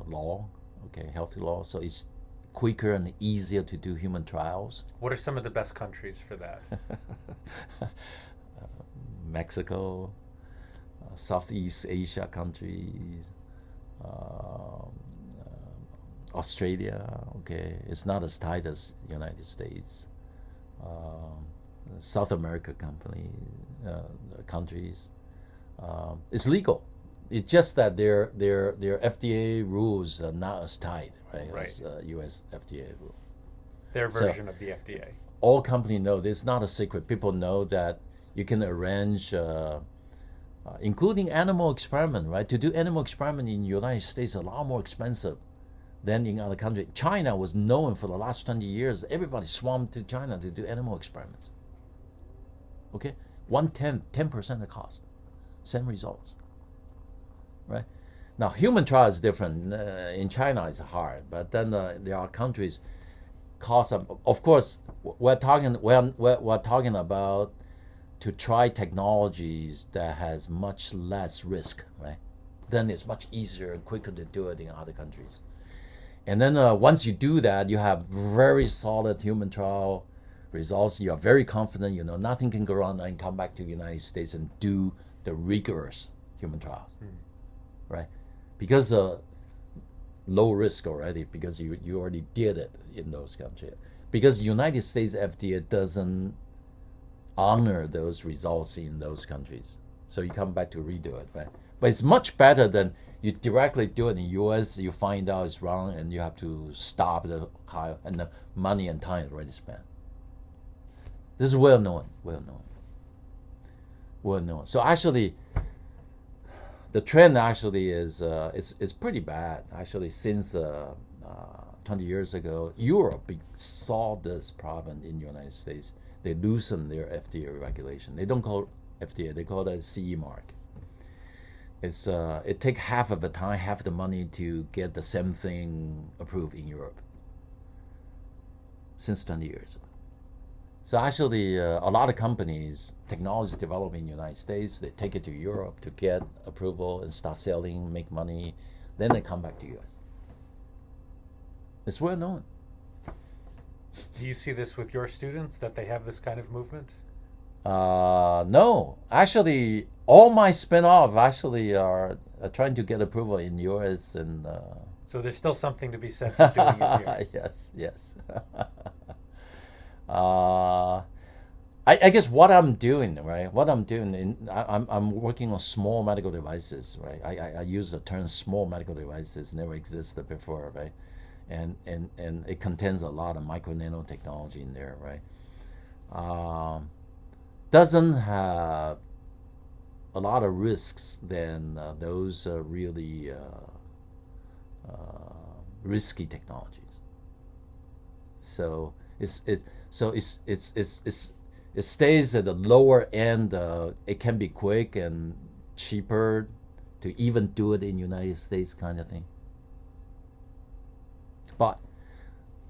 law, okay, healthy law, so it's quicker and easier to do human trials. What are some of the best countries for that? Mexico, Southeast Asia countries, Australia. Okay, it's not as tight as United States. South America countries. It's legal. It's just that their FDA rules are not as tight, right? Right. As U.S. FDA rule. Their version of the FDA. All companies know this. It's not a secret. People know that you can arrange, including animal experiment, right? To do animal experiment in the United States is a lot more expensive than in other countries. China was known for the last 20 years. Everybody swarmed to China to do animal experiments. Okay, 10% the cost, same results, right? Now human trial is different. In China, it's hard, but then there are countries. Cost of course, we're talking about to try technologies that has much less risk, right? Then it's much easier and quicker to do it in other countries. And then once you do that, you have very solid human trial results. You are very confident, you know nothing can go wrong, and come back to the United States and do the rigorous human trials, right? Because low risk already, because you already did it in those countries. Because United States FDA doesn't honor those results in those countries, so you come back to redo it, right? But it's much better than you directly do it in U.S. You find out it's wrong, and you have to stop the trial, and the money and time is already spent. This is well known. So actually, the trend actually is pretty bad. Actually, since 20 years ago, Europe saw this problem in the United States. They loosened their FDA regulation. They don't call it FDA. They call it CE mark. It takes half of the time, half the money to get the same thing approved in Europe. Since 20 years. So actually, a lot of companies, technology developing in the United States, they take it to Europe to get approval and start selling, make money. Then they come back to U.S. It's well known. Do you see this with your students, that they have this kind of movement? No. Actually, all my spin-off actually are trying to get approval in U.S. and. So there's still something to be said for doing it here. Yes. I guess what I'm doing, right? I'm working on small medical devices, right? I use the term small medical devices, never existed before, right? And it contains a lot of micro nanotechnology in there, right? Doesn't have a lot of risks than those really risky technologies. So it stays at the lower end. It can be quick and cheaper to even do it in United States, kind of thing. But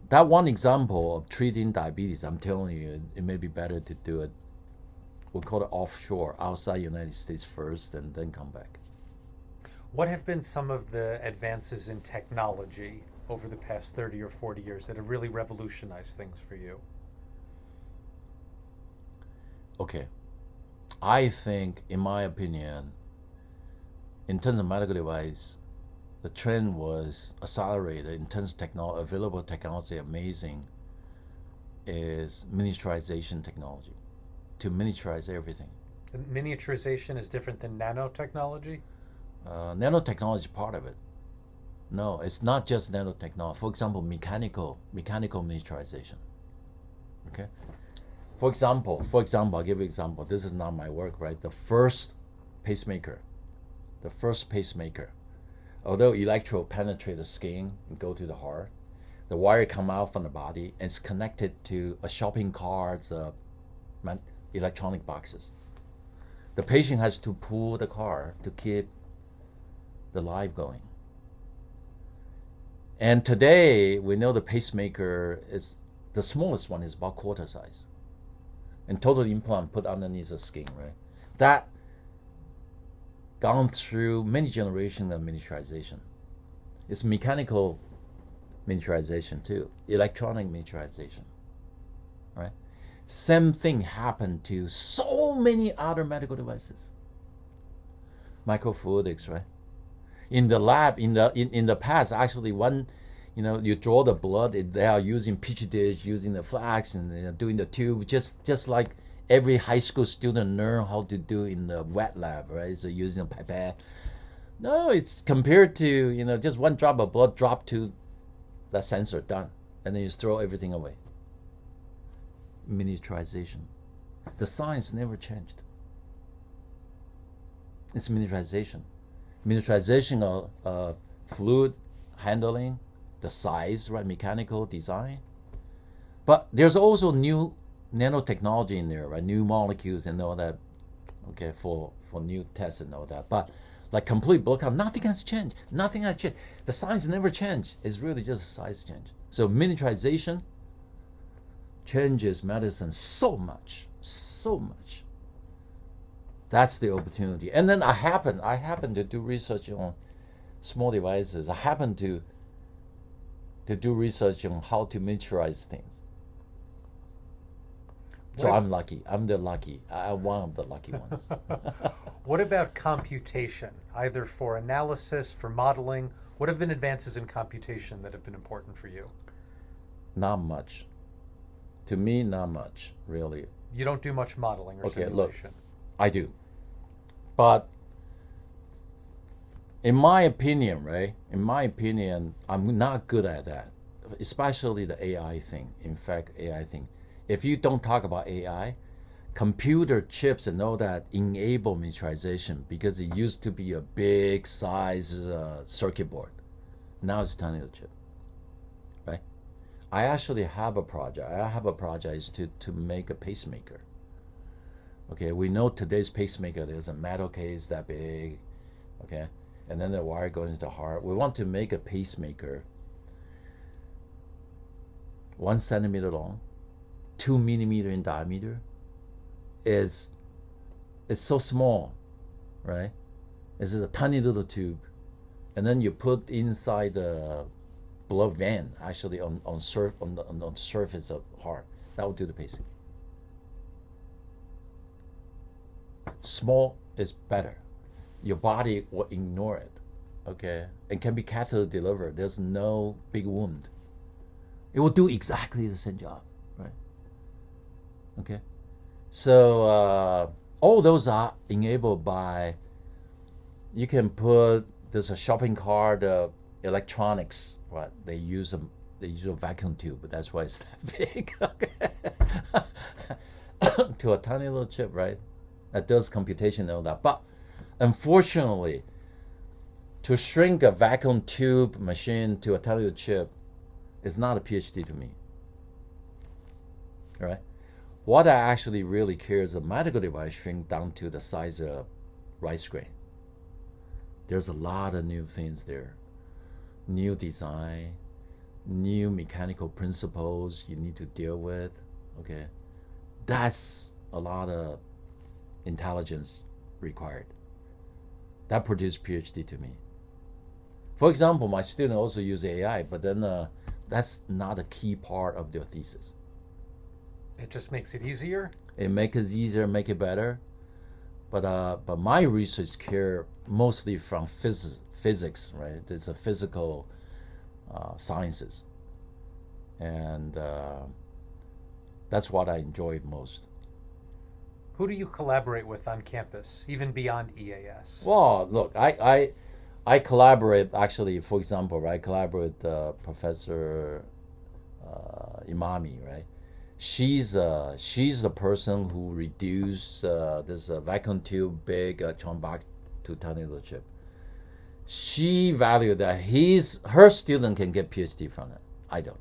that one example of treating diabetes, I'm telling you, it may be better to do it. We'll call it offshore, outside United States first, and then come back. What have been some of the advances in technology over the past 30 or 40 years that have really revolutionized things for you? Okay. I think, in my opinion, in terms of medical device, the trend was accelerated in terms of available technology, amazing, is miniaturization technology, to miniaturize everything. And miniaturization is different than nanotechnology? Nanotechnology is part of it. No, it's not just nanotechnology. For example, mechanical miniaturization. Okay. For example, I'll give you an example. This is not my work, right? The first pacemaker, although electrode penetrate the skin and go to the heart, the wire come out from the body and it's connected to a shopping cart's electronic boxes. The patient has to pull the car to keep the life going. And today we know the pacemaker is the smallest one is about quarter size, and total implant put underneath the skin, right? That gone through many generations of miniaturization. It's mechanical miniaturization too, electronic miniaturization, right? Same thing happened to so many other medical devices. Microfluidics, right? In the lab, in the past, actually, you draw the blood. They are using petri dish, using the flask, and doing the tube, just like every high school student learn how to do in the wet lab, right? So using a pipette. No, it's compared to just one drop of blood drop to that sensor, done, and then you throw everything away. Miniaturization. The science never changed. It's miniaturization. Miniaturization of fluid handling, the size, right? Mechanical design. But there's also new nanotechnology in there, right? New molecules and all that. Okay, for new tests and all that. But like complete blackout, nothing has changed. Nothing has changed. The science never changed. It's really just a size change. So miniaturization changes medicine so much. That's the opportunity. And then I happen to do research on small devices. I happen to do research on how to miniaturize things. So I'm lucky. I'm the lucky. I'm one of the lucky ones. What about computation, either for analysis, for modeling? What have been advances in computation that have been important for you? Not much. To me, not much, really. You don't do much modeling or Okay, simulation. look, I do. But in my opinion, right? In my opinion, I'm not good at that, especially the AI thing. In fact, AI thing. If you don't talk about AI, computer chips and all that enable miniaturization because it used to be a big size circuit board. Now it's tiny little chip, right? I actually have a project. I have a project is to make a pacemaker. Okay, we know today's pacemaker, there's a metal case that big, okay, and then the wire goes into the heart. We want to make a pacemaker 1 centimeter long, 2 millimeter in diameter. Is it's so small, right? It's a tiny little tube, and then you put inside the blood vein, actually on the surface of heart. That will do the pacing. Small is better. Your body will ignore it, okay? And can be catheter delivered. There's no big wound. It will do exactly the same job, right? Okay. So all those are enabled by. You can put there's a shopping cart, electronics. Right? They use a vacuum tube, but that's why it's that big. To a tiny little chip, right? That does computation and all that. But unfortunately, to shrink a vacuum tube machine to a tiny little chip is not a PhD to me. All right? What I actually really care is a medical device shrink down to the size of rice grain. There's a lot of new things there. New design, new mechanical principles you need to deal with. Okay. That's a lot of intelligence required. That produced PhD to me. For example, my student also use AI, but then that's not a key part of their thesis. It just makes it easier? It makes it easier, make it better. But my research care mostly from physics, right? It's a physical sciences. And that's what I enjoyed most. Who do you collaborate with on campus, even beyond EAS? Well, look, I collaborate actually. For example, I collaborate with Professor Imami, right? She's the person who reduced this vacuum tube big electron box to tiny little chip. She valued that her student can get PhD from it. I don't.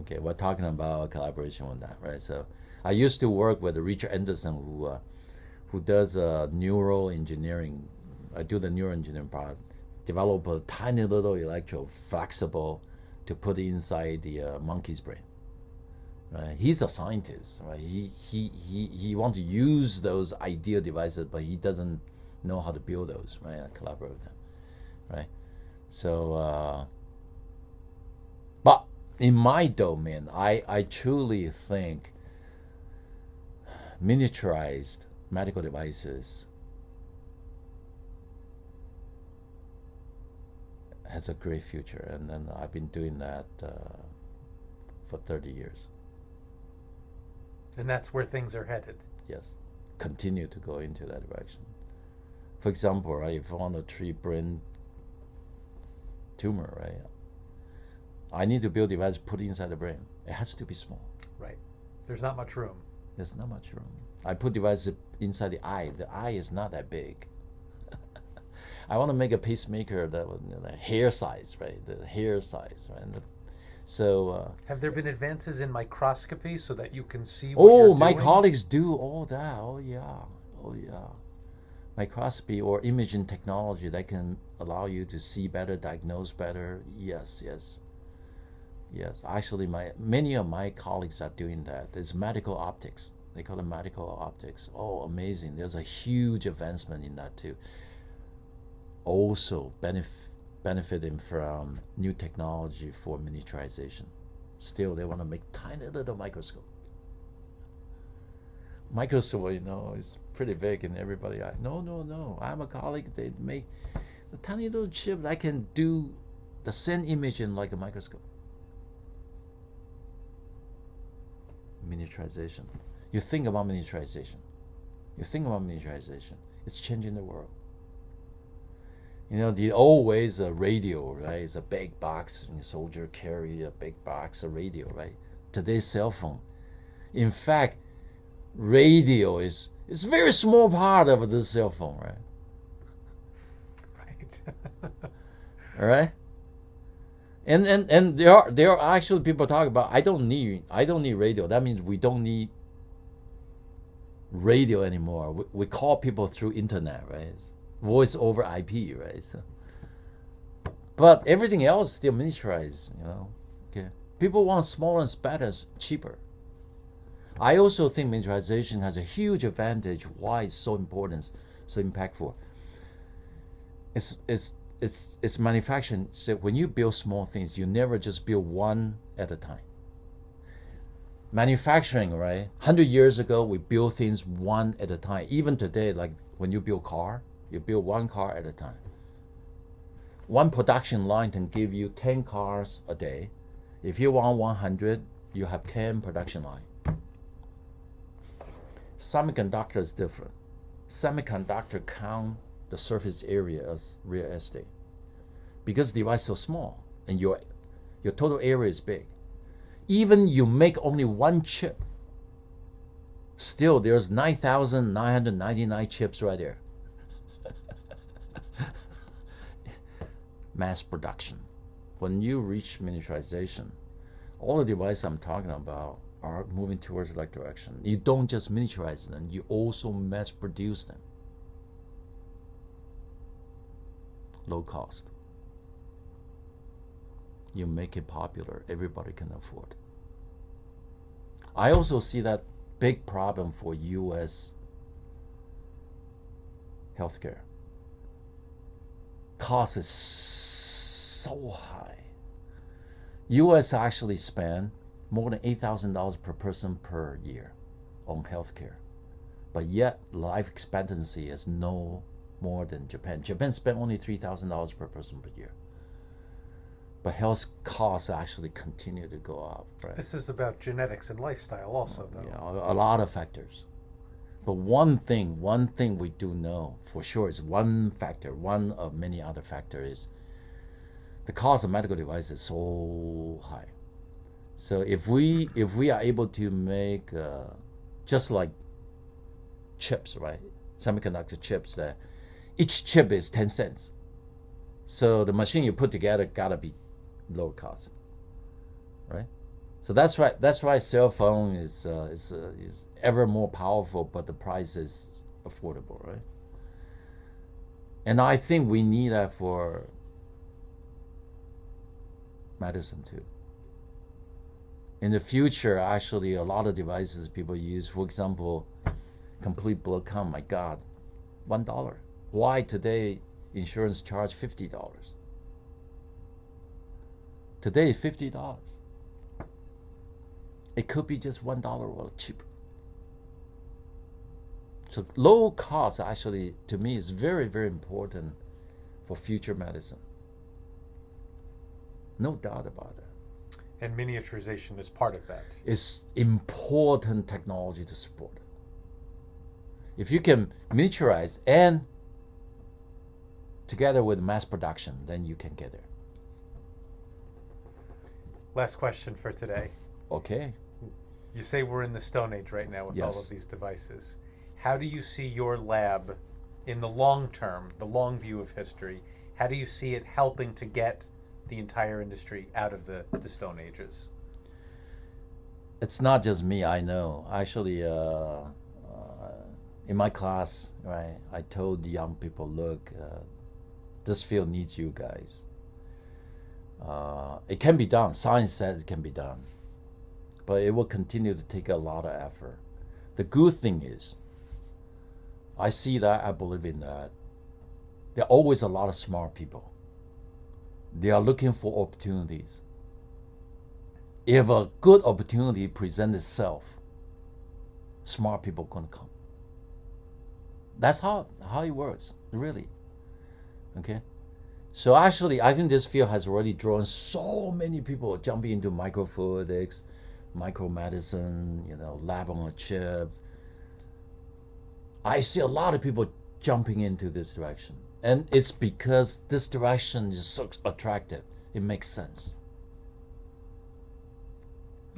Okay, we're talking about collaboration with that, right? So I used to work with Richard Anderson, who does neural engineering. I do the neural engineering part. Develop a tiny little electrode, flexible, to put inside the monkey's brain. Right? He's a scientist, right? He wants to use those ideal devices, but he doesn't know how to build those, right? I collaborate with them, right? So, but in my domain, I truly think miniaturized medical devices has a great future, and then I've been doing that for 30 years. And that's where things are headed. Yes, continue to go into that direction. For example, right, if I want to treat brain tumor, right, I need to build a device put inside the brain. It has to be small. Right. There's not much room. There's not much room. I put devices inside the eye. The eye is not that big. I want to make a pacemaker that was the hair size, right? The hair size, right? So have there been advances in microscopy so that you can see what you're doing? My colleagues do all that. Oh yeah. Microscopy or imaging technology that can allow you to see better, diagnose better. Yes. Actually, many of my colleagues are doing that. There's medical optics. They call it medical optics. Oh, amazing! There's a huge advancement in that too. Also benefiting from new technology for miniaturization. Still, they want to make tiny little microscope. microscope, is pretty big, and everybody, no. I'm a colleague. They make a tiny little chip that can do the same image in like a microscope. Miniaturization. You think about miniaturization. It's changing the world. The old ways, a radio, right? It's a big box, and a soldier carry a big box of radio, right? Today's cell phone. In fact, radio is a very small part of this cell phone, right? Right. All right. And there are actually people talk about I don't need radio. That means we don't need radio anymore. We call people through internet, right? Voice over IP, right? So, but everything else is still miniaturized, Okay. People want smaller and better, cheaper. I also think miniaturization has a huge advantage. Why it's so important, so impactful. It's manufacturing. So when you build small things, you never just build one at a time. Manufacturing, right? 100 years ago, we build things one at a time. Even today, like when you build car, you build one car at a time. One production line can give you 10 cars a day. If you want 100, you have 10 production lines. Semiconductor is different. Semiconductor count the surface area as real estate. Because the device is so small and your total area is big. Even you make only one chip, still there's 9,999 chips right there. Mass production. When you reach miniaturization, all the devices I'm talking about are moving towards that direction. You don't just miniaturize them, you also mass produce them. Low cost. You make it popular, everybody can afford. I also see that big problem for U.S. healthcare. Cost is so high. U.S. actually spend more than $8,000 per person per year on healthcare, but yet life expectancy is no more than Japan. Japan spent only $3,000 per person per year. But health costs actually continue to go up. Right? This is about genetics and lifestyle also, though. Yeah, a lot of factors. But one thing we do know for sure is one factor, one of many other factors is the cost of medical devices is so high. So if we are able to make just like chips, right? Semiconductor chips, that each chip is 10 cents. So the machine you put together gotta be low cost, right? So that's why cell phone is ever more powerful, but the price is affordable, right? And I think we need that for medicine too. In the future, actually, a lot of devices people use, for example, complete blood count. My God, $1. Why today insurance charge $50? Today, $50. It could be just $1 or cheaper. So low cost actually, to me, is very, very important for future medicine. No doubt about that. And miniaturization is part of that. It's important technology to support. If you can miniaturize and together with mass production, then you can get there. Last question for today. Okay. You say we're in the Stone Age right now with all of these devices. How do you see your lab in the long term, the long view of history? How do you see it helping to get the entire industry out of the Stone Ages? It's not just me, I know. Actually, in my class, right, I told the young people, look, this field needs you guys. It can be done. Science says it can be done. But it will continue to take a lot of effort. The good thing is, I see that, I believe in that. There are always a lot of smart people. They are looking for opportunities. If a good opportunity presents itself, smart people gonna come. That's how it works, really. Okay. So actually, I think this field has already drawn so many people jumping into microfluidics, micromedicine, lab on a chip. I see a lot of people jumping into this direction. And it's because this direction is so attractive. It makes sense.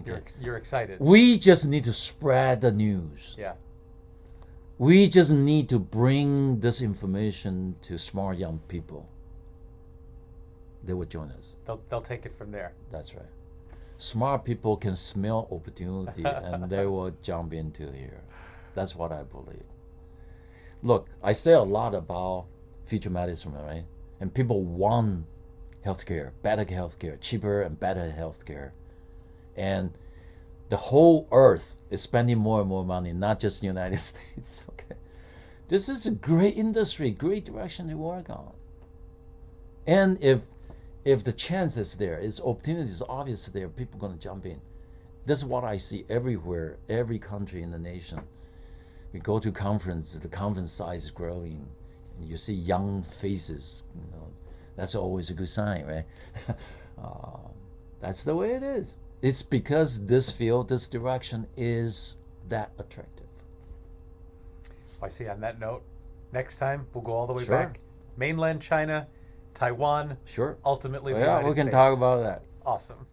Okay. You're excited. We just need to spread the news. Yeah. We just need to bring this information to smart young people. They will join us. They'll take it from there. That's right. Smart people can smell opportunity and they will jump into here. That's what I believe. Look, I say a lot about future medicine, right? And people want healthcare, better healthcare, cheaper and better healthcare. And the whole earth is spending more and more money, not just the United States. Okay, this is a great industry, great direction to work on. And if the chance is there, if opportunity is obvious there, people are going to jump in. This is what I see everywhere, every country in the nation. We go to conference, the conference size is growing. And you see young faces. That's always a good sign, right? That's the way it is. It's because this field, this direction is that attractive. I see. On that note, next time we'll go all the way back. Mainland China, Taiwan. Sure. Ultimately, the yeah, United we can States. talk about that. Awesome.